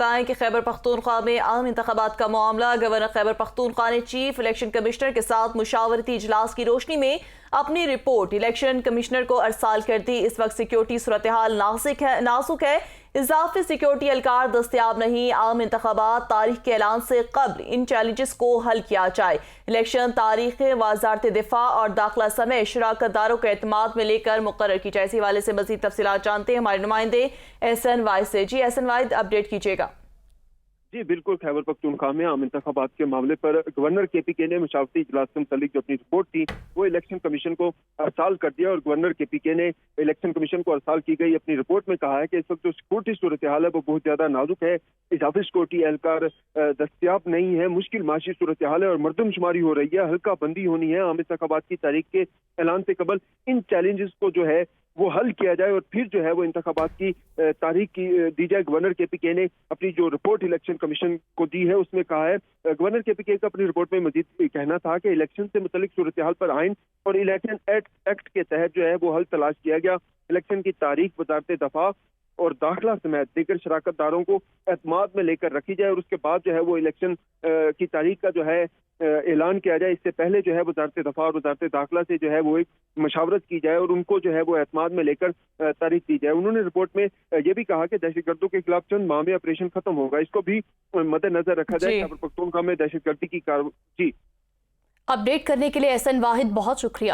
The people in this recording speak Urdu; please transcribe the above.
بتائیں کہ خیبر پختونخوا میں عام انتخابات کا معاملہ گورنر خیبر پختونخوا نے چیف الیکشن کمشنر کے ساتھ مشاورتی اجلاس کی روشنی میں اپنی رپورٹ الیکشن کمشنر کو ارسال کر دی۔ اس وقت سیکیورٹی صورتحال نازک ہے، اضافی سیکیورٹی اہلکار دستیاب نہیں۔ عام انتخابات تاریخ کے اعلان سے قبل ان چیلنجز کو حل کیا جائے۔ الیکشن تاریخیں وزارت دفاع اور داخلہ سمیت شراکت داروں کے اعتماد میں لے کر مقرر کی جائے۔ اسی حوالے سے مزید تفصیلات جانتے ہیں ہمارے نمائندے احسن واحد سے۔ جی احسن واحد، اپڈیٹ کیجیے گا۔ جی بالکل، خیبر پختونخوا میں عام انتخابات کے معاملے پر گورنر کے پی کے نے مشاورتی اجلاس سے متعلق جو اپنی رپورٹ تھی وہ الیکشن کمیشن کو ارسال کر دیا، اور گورنر کے پی کے نے الیکشن کمیشن کو ارسال کی گئی اپنی رپورٹ میں کہا ہے کہ اس وقت جو سیکورٹی صورتحال ہے وہ بہت زیادہ نازک ہے، اضافی سیکورٹی اہلکار دستیاب نہیں ہے، مشکل معاشی صورتحال ہے اور مردم شماری ہو رہی ہے، حلقہ بندی ہونی ہے۔ عام انتخابات کی تاریخ کے اعلان سے قبل ان چیلنجز کو جو ہے وہ حل کیا جائے اور پھر جو ہے وہ انتخابات کی تاریخ کی دی جائے۔ گورنر کے پی کے نے اپنی جو رپورٹ الیکشن کمیشن کو دی ہے اس میں کہا ہے، گورنر کے پی کے کا اپنی رپورٹ میں مزید کہنا تھا کہ الیکشن سے متعلق صورتحال پر آئین اور الیکشن ایکٹ کے تحت جو ہے وہ حل تلاش کیا گیا۔ الیکشن کی تاریخ وزارت دفاع اور داخلہ سمیت دیگر شراکت داروں کو اعتماد میں لے کر رکھی جائے اور اس کے بعد جو ہے وہ الیکشن کی تاریخ کا جو ہے اعلان کیا جائے۔ اس سے پہلے جو ہے وزارت دفاع اور وزارت داخلہ سے جو ہے وہ ایک مشاورت کی جائے اور ان کو جو ہے وہ اعتماد میں لے کر تاریخ دی جائے۔ انہوں نے رپورٹ میں یہ بھی کہا کہ دہشت گردوں کے خلاف چند ماہ میں آپریشن ختم ہوگا، اس کو بھی مد نظر رکھا جائے۔ خیبر پختونخوا میں دہشت گردی کی جی اپڈیٹ کرنے کے لیے احسن واحد بہت شکریہ۔